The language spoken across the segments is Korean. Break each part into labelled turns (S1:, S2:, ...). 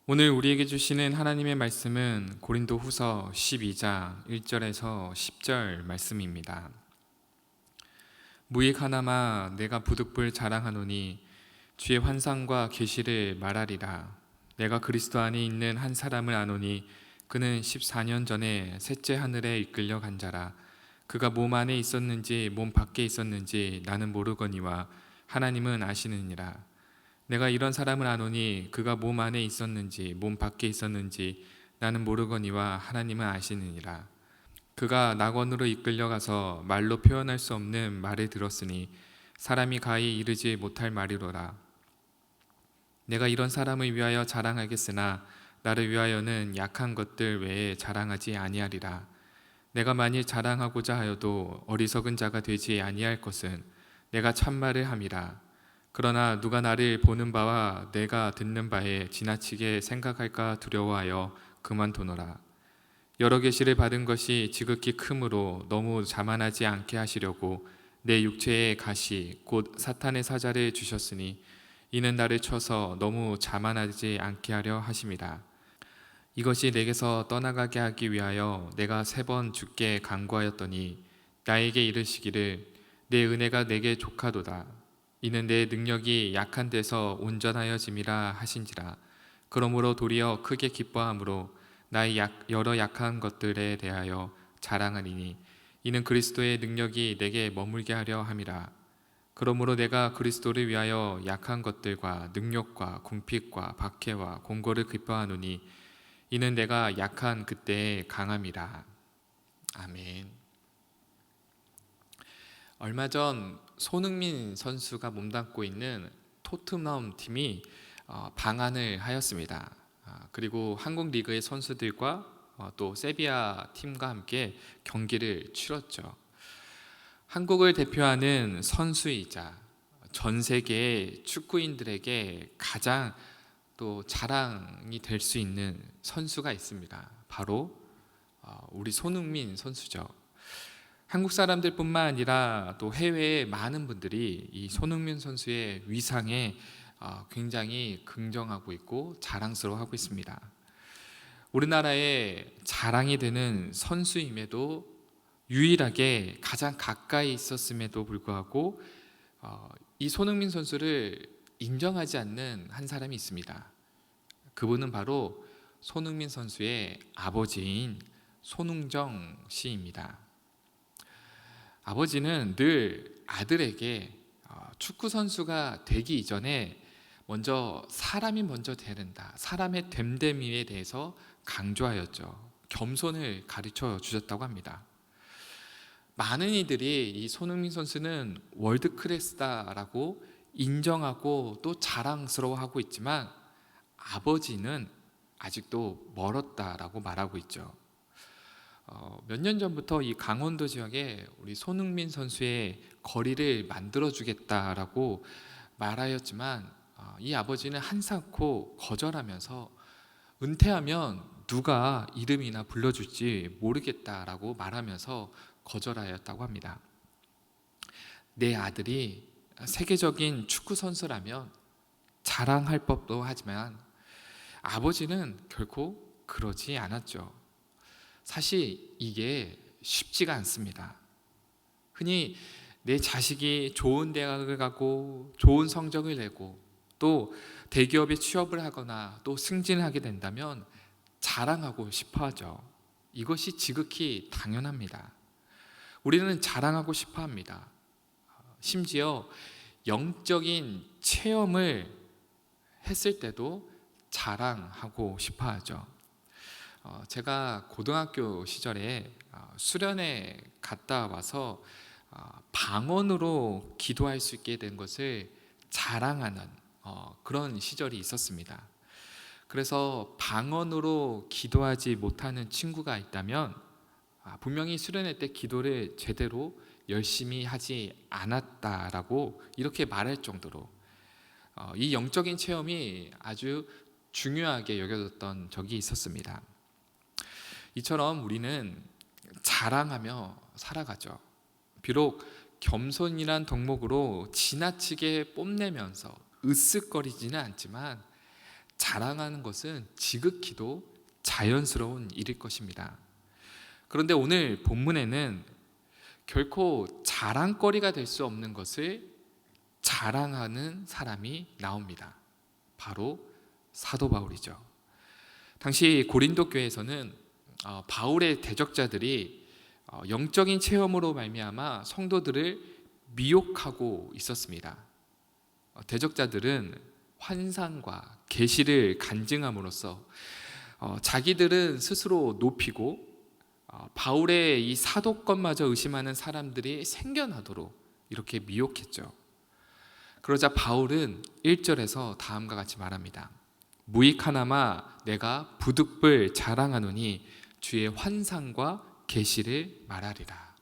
S1: 오늘 우리에게 주시는 하나님의 말씀은 고린도후서 12장 1절에서 10절 말씀입니다. 무익 하나마 내가 부득불 자랑하노니 주의 환상과 계시를 말하리라. 내가 그리스도 안에 있는 한 사람을 아노니 그는 14년 전에 셋째 하늘에 이끌려 간 자라. 그가 몸 안에 있었는지 몸 밖에 있었는지 나는 모르거니와 하나님은 아시느니라. 내가 이런 사람을 아노니 그가 몸 안에 있었는지 몸 밖에 있었는지 나는 모르거니와 하나님은 아시느니라. 그가 낙원으로 이끌려가서 말로 표현할 수 없는 말을 들었으니 사람이 가히 이르지 못할 말이로라. 내가 이런 사람을 위하여 자랑하겠으나 나를 위하여는 약한 것들 외에 자랑하지 아니하리라. 내가 만일 자랑하고자 하여도 어리석은 자가 되지 아니할 것은 내가 참말을 함이라. 그러나 누가 나를 보는 바와 내가 듣는 바에 지나치게 생각할까 두려워하여 그만두노라. 여러 계시를 받은 것이 지극히 크므로 너무 자만하지 않게 하시려고 내 육체의 가시 곧 사탄의 사자를 주셨으니 이는 나를 쳐서 너무 자만하지 않게 하려 하심이라. 이것이 내게서 떠나가게 하기 위하여 내가 3번 주께 간구하였더니 나에게 이르시기를 내 은혜가 내게 족하도다. 이는 내 능력이 약한 데서 온전하여짐이라 하신지라. 그러므로 도리어 크게 기뻐함으로 나의 여러 약한 것들에 대하여 자랑하리니 이는 그리스도의 능력이 내게 머물게 하려 함이라. 그러므로 내가 그리스도를 위하여 약한 것들과 능력과 궁핍과 박해와 공고를 기뻐하노니 이는 내가 약한 그때의 강함이라. 아멘. 얼마 전 손흥민 선수가 몸담고 있는 토트넘 팀이 방한을 하였습니다. 그리고 한국 리그의 선수들과 또 세비야 팀과 함께 경기를 치렀죠. 한국을 대표하는 선수이자 전 세계의 축구인들에게 가장 또 자랑이 될 수 있는 선수가 있습니다. 바로 우리 손흥민 선수죠. 한국 사람들뿐만 아니라 또 해외의 많은 분들이 이 손흥민 선수의 위상에 굉장히 긍정하고 있고 자랑스러워하고 있습니다. 우리나라의 자랑이 되는 선수임에도 유일하게 가장 가까이 있었음에도 불구하고 이 손흥민 선수를 인정하지 않는 한 사람이 있습니다. 그분은 바로 손흥민 선수의 아버지인 손흥정 씨입니다. 아버지는 늘 아들에게 축구 선수가 되기 이전에 먼저 사람이 먼저 돼야 된다. 사람의 됨됨이에 대해서 강조하였죠. 겸손을 가르쳐 주셨다고 합니다. 많은 이들이 이 손흥민 선수는 월드 클래스다라고 인정하고 또 자랑스러워하고 있지만 아버지는 아직도 멀었다라고 말하고 있죠. 몇 년 전부터 이 강원도 지역에 우리 손흥민 선수의 거리를 만들어 주겠다라고 말하였지만 이 아버지는 한사코 거절하면서 은퇴하면 누가 이름이나 불러줄지 모르겠다라고 말하면서 거절하였다고 합니다. 내 아들이 세계적인 축구 선수라면 자랑할 법도 하지만 아버지는 결코 그러지 않았죠. 사실 이게 쉽지가 않습니다. 흔히 내 자식이 좋은 대학을 가고 좋은 성적을 내고 또 대기업에 취업을 하거나 또 승진하게 된다면 자랑하고 싶어 하죠. 이것이 지극히 당연합니다. 우리는 자랑하고 싶어 합니다. 심지어 영적인 체험을 했을 때도 자랑하고 싶어 하죠. 제가 고등학교 시절에 수련회 갔다 와서 방언으로 기도할 수 있게 된 것을 자랑하는 그런 시절이 있었습니다. 그래서 방언으로 기도하지 못하는 친구가 있다면 분명히 수련회 때 기도를 제대로 열심히 하지 않았다라고 이렇게 말할 정도로 이 영적인 체험이 아주 중요하게 여겨졌던 적이 있었습니다. 이처럼 우리는 자랑하며 살아가죠. 비록 겸손이란 덕목으로 지나치게 뽐내면서 으쓱거리지는 않지만 자랑하는 것은 지극히도 자연스러운 일일 것입니다. 그런데 오늘 본문에는 결코 자랑거리가 될 수 없는 것을 자랑하는 사람이 나옵니다. 바로 사도 바울이죠. 당시 고린도 교회에서는 바울의 대적자들이 영적인 체험으로 말미암아 성도들을 미혹하고 있었습니다. 대적자들은 환상과 계시를 간증함으로써 자기들은 스스로 높이고 바울의 이 사도권마저 의심하는 사람들이 생겨나도록 이렇게 미혹했죠. 그러자 바울은 1절에서 다음과 같이 말합니다. 무익하나마 내가 부득불 자랑하노니 주의 환상과 계시를 말하리라.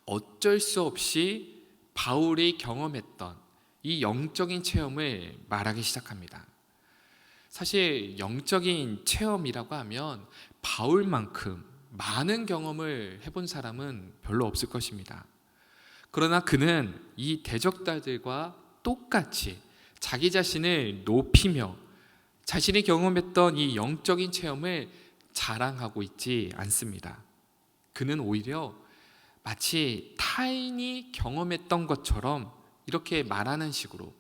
S1: 어쩔 수 없이 바울이 경험했던 이 영적인 체험을 말하기 시작합니다. 사실 영적인 체험이라고 하면 바울만큼 많은 경험을 해본 사람은 별로 없을 것입니다. 그러나 그는 이 대적자들과 똑같이 자기 자신을 높이며 자신이 경험했던 이 영적인 체험을 자랑하고 있지 않습니다. 그는 오히려 마치 타인이 경험했던 것처럼 이렇게 말하는 식으로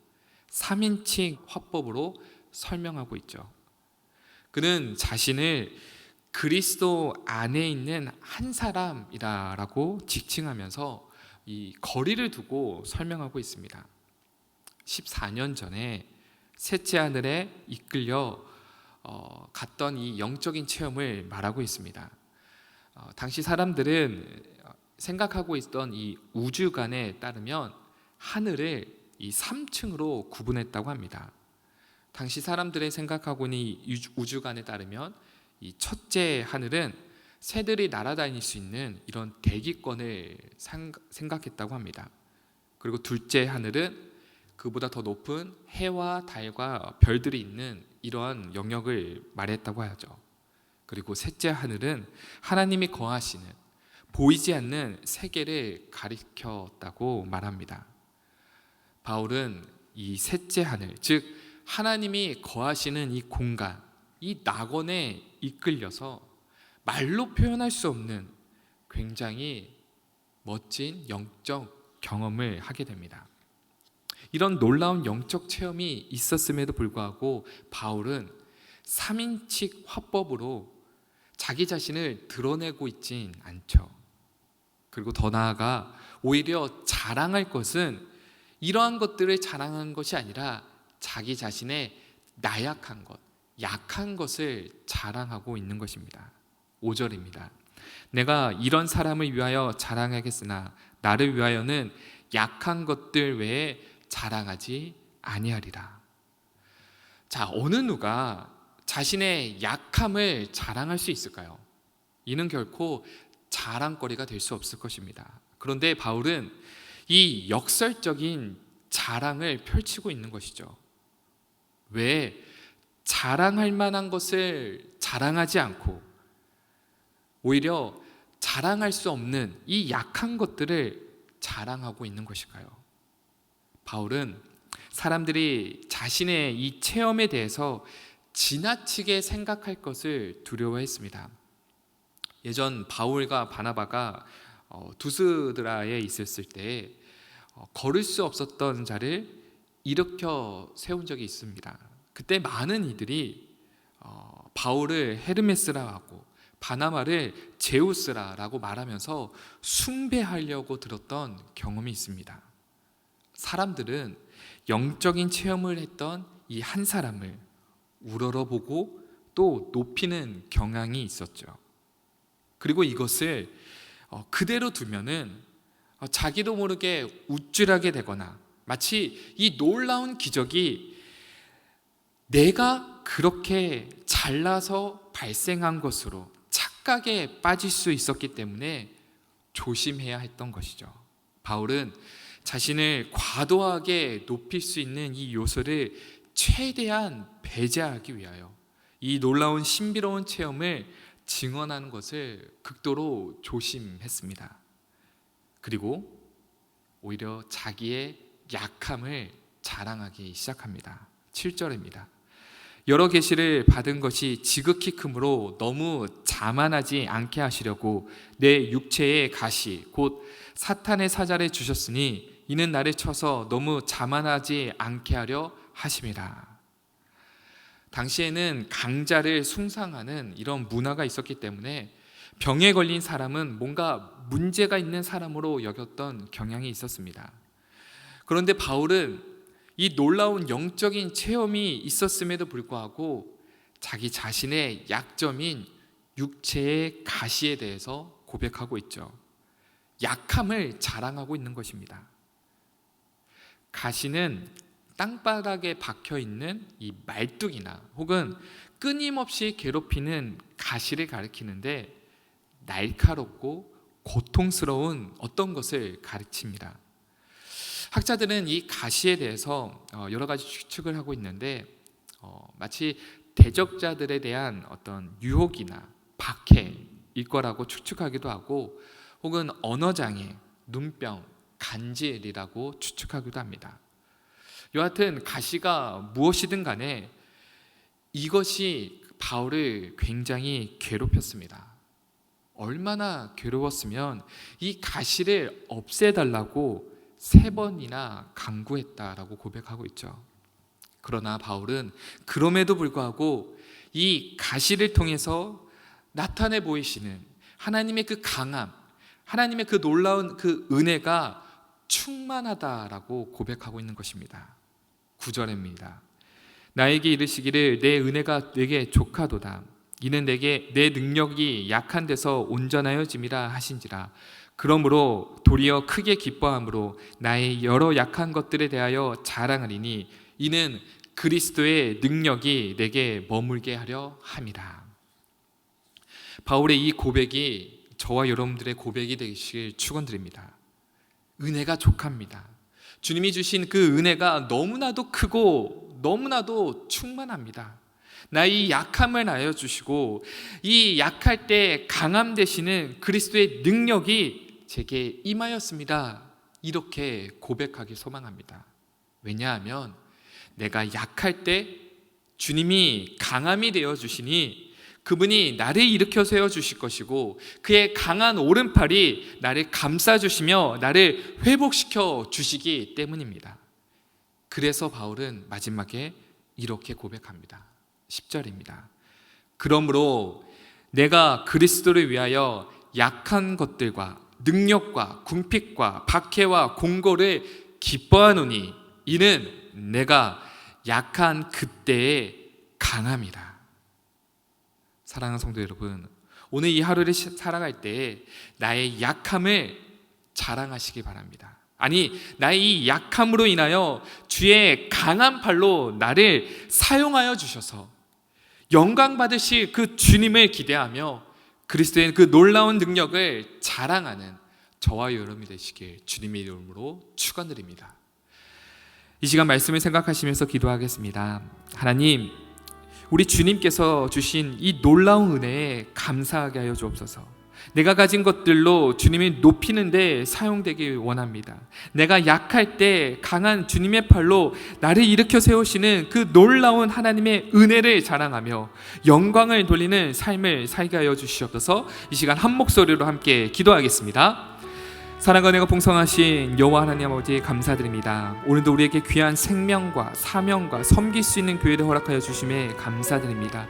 S1: 3인칭 화법으로 설명하고 있죠. 그는 자신을 그리스도 안에 있는 한 사람이라고 지칭하면서 이 거리를 두고 설명하고 있습니다. 14년 전에 셋째 하늘에 이끌려 갔던 이 영적인 체험을 말하고 있습니다. 당시 사람들은 생각하고 있던 이 우주관에 따르면 하늘을 이 3층으로 구분했다고 합니다. 당시 사람들의 생각하고 있는 이 우주관에 따르면 이 첫째 하늘은 새들이 날아다닐 수 있는 이런 대기권을 생각했다고 합니다. 그리고 둘째 하늘은 그보다 더 높은 해와 달과 별들이 있는 이러한 영역을 말했다고 하죠. 그리고 셋째 하늘은 하나님이 거하시는 보이지 않는 세계를 가리켰다고 말합니다. 바울은 이 셋째 하늘, 즉 하나님이 거하시는 이 공간, 이 낙원에 이끌려서 말로 표현할 수 없는 굉장히 멋진 영적 경험을 하게 됩니다. 이런 놀라운 영적 체험이 있었음에도 불구하고 바울은 3인칭 화법으로 자기 자신을 드러내고 있진 않죠. 그리고 더 나아가 오히려 자랑할 것은 이러한 것들을 자랑하는 것이 아니라 자기 자신의 나약한 것, 약한 것을 자랑하고 있는 것입니다. 5절입니다. 내가 이런 사람을 위하여 자랑하겠으나 나를 위하여는 약한 것들 외에 자랑하지 아니하리라. 자, 어느 누가 자신의 약함을 자랑할 수 있을까요? 이는 결코 자랑거리가 될 수 없을 것입니다. 그런데 바울은 이 역설적인 자랑을 펼치고 있는 것이죠. 왜 자랑할 만한 것을 자랑하지 않고 오히려 자랑할 수 없는 이 약한 것들을 자랑하고 있는 것일까요? 바울은 사람들이 자신의 이 체험에 대해서 지나치게 생각할 것을 두려워했습니다. 예전 바울과 바나바가 두스드라에 있었을 때 걸을 수 없었던 자를 일으켜 세운 적이 있습니다. 그때 많은 이들이 바울을 헤르메스라 하고 바나바를 제우스라라고 말하면서 숭배하려고 들었던 경험이 있습니다. 사람들은 영적인 체험을 했던 이 한 사람을 우러러보고 또 높이는 경향이 있었죠. 그리고 이것을 그대로 두면은 자기도 모르게 우쭐하게 되거나 마치 이 놀라운 기적이 내가 그렇게 잘나서 발생한 것으로 착각에 빠질 수 있었기 때문에 조심해야 했던 것이죠. 바울은 자신을 과도하게 높일 수 있는 이 요소를 최대한 배제하기 위하여 이 놀라운 신비로운 체험을 증언하는 것을 극도로 조심했습니다. 그리고 오히려 자기의 약함을 자랑하기 시작합니다. 7절입니다. 여러 계시를 받은 것이 지극히 크므로 너무 자만하지 않게 하시려고 내 육체의 가시 곧 사탄의 사자를 주셨으니 이는 나를 쳐서 너무 자만하지 않게 하려 하심이라. 당시에는 강자를 숭상하는 이런 문화가 있었기 때문에 병에 걸린 사람은 뭔가 문제가 있는 사람으로 여겼던 경향이 있었습니다. 그런데 바울은 이 놀라운 영적인 체험이 있었음에도 불구하고 자기 자신의 약점인 육체의 가시에 대해서 고백하고 있죠. 약함을 자랑하고 있는 것입니다. 가시는 땅바닥에 박혀 있는 이 말뚝이나 혹은 끊임없이 괴롭히는 가시를 가리키는데 날카롭고 고통스러운 어떤 것을 가르칩니다. 학자들은 이 가시에 대해서 여러 가지 추측을 하고 있는데 마치 대적자들에 대한 어떤 유혹이나 박해일 거라고 추측하기도 하고 혹은 언어장애, 눈병, 간질이라고 추측하기도 합니다. 여하튼 가시가 무엇이든 간에 이것이 바울을 굉장히 괴롭혔습니다. 얼마나 괴로웠으면 이 가시를 없애달라고 3번이나 강구했다라고 고백하고 있죠. 그러나 바울은 그럼에도 불구하고 이 가시를 통해서 나타내 보이시는 하나님의 그 강함, 하나님의 그 놀라운 그 은혜가 충만하다라고 고백하고 있는 것입니다. 9절입니다. 나에게 이르시기를 내 은혜가 내게 족하도다. 이는 내게 내 능력이 약한 데서 온전하여짐이라 하신지라. 그러므로 도리어 크게 기뻐함으로 나의 여러 약한 것들에 대하여 자랑하리니 이는 그리스도의 능력이 내게 머물게 하려 함이라. 바울의 이 고백이 저와 여러분들의 고백이 되시길 축원드립니다. 은혜가 족합니다. 주님이 주신 그 은혜가 너무나도 크고 너무나도 충만합니다. 나의 약함을 알려 주시고 이 약할 때 강함 되시는 그리스도의 능력이 제게 임하였습니다. 이렇게 고백하기 소망합니다. 왜냐하면 내가 약할 때 주님이 강함이 되어 주시니 그분이 나를 일으켜 세워 주실 것이고 그의 강한 오른팔이 나를 감싸 주시며 나를 회복시켜 주시기 때문입니다. 그래서 바울은 마지막에 이렇게 고백합니다. 10절입니다. 그러므로 내가 그리스도를 위하여 약한 것들과 능력과 궁핍과 박해와 공고를 기뻐하노니 이는 내가 약한 그때의 강함이라. 사랑하는 성도 여러분, 오늘 이 하루를 살아갈 때 나의 약함을 자랑하시기 바랍니다. 아니, 나의 이 약함으로 인하여 주의 강한 팔로 나를 사용하여 주셔서 영광 받으실 그 주님을 기대하며 그리스도의 그 놀라운 능력을 자랑하는 저와 여러분이 되시길 주님의 이름으로 축원드립니다. 이 시간 말씀을 생각하시면서 기도하겠습니다. 하나님, 우리 주님께서 주신 이 놀라운 은혜에 감사하게 하여 주옵소서. 내가 가진 것들로 주님을 높이는 데 사용되길 원합니다. 내가 약할 때 강한 주님의 팔로 나를 일으켜 세우시는 그 놀라운 하나님의 은혜를 자랑하며 영광을 돌리는 삶을 살게 하여 주시옵소서. 이 시간 한 목소리로 함께 기도하겠습니다. 사랑과 은혜가 풍성하신 여호와 하나님 아버지 감사드립니다. 오늘도 우리에게 귀한 생명과 사명과 섬길 수 있는 교회를 허락하여 주심에 감사드립니다.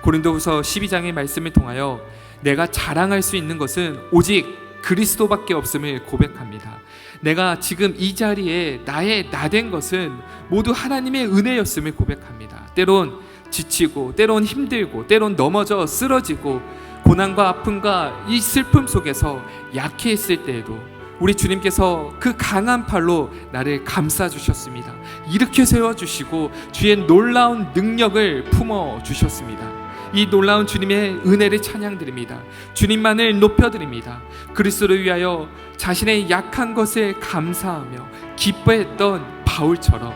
S1: 고린도후서 12장의 말씀을 통하여 내가 자랑할 수 있는 것은 오직 그리스도밖에 없음을 고백합니다. 내가 지금 이 자리에 나의 나된 것은 모두 하나님의 은혜였음을 고백합니다. 때론 지치고 때론 힘들고 때론 넘어져 쓰러지고 고난과 아픔과 이 슬픔 속에서 약해있을 때에도 우리 주님께서 그 강한 팔로 나를 감싸주셨습니다. 일으켜 세워주시고 주의 놀라운 능력을 품어주셨습니다. 이 놀라운 주님의 은혜를 찬양드립니다. 주님만을 높여드립니다. 그리스도를 위하여 자신의 약한 것을 감사하며 기뻐했던 바울처럼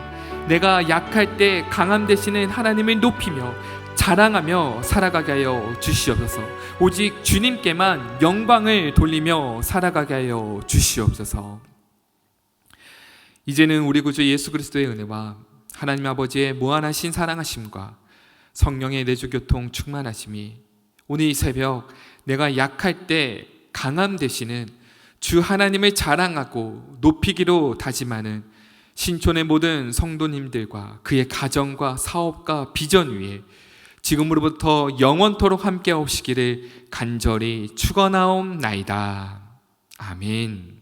S1: 내가 약할 때 강함 되시는 하나님을 높이며 자랑하며 살아가게 하여 주시옵소서. 오직 주님께만 영광을 돌리며 살아가게 하여 주시옵소서. 이제는 우리 구주 예수 그리스도의 은혜와 하나님 아버지의 무한하신 사랑하심과 성령의 내주교통 충만하심이 오늘 이 새벽 내가 약할 때 강함 되시는 주 하나님을 자랑하고 높이기로 다짐하는 신촌의 모든 성도님들과 그의 가정과 사업과 비전 위에 지금으로부터 영원토록 함께 하시기를 간절히 축원하옵나이다. 아멘.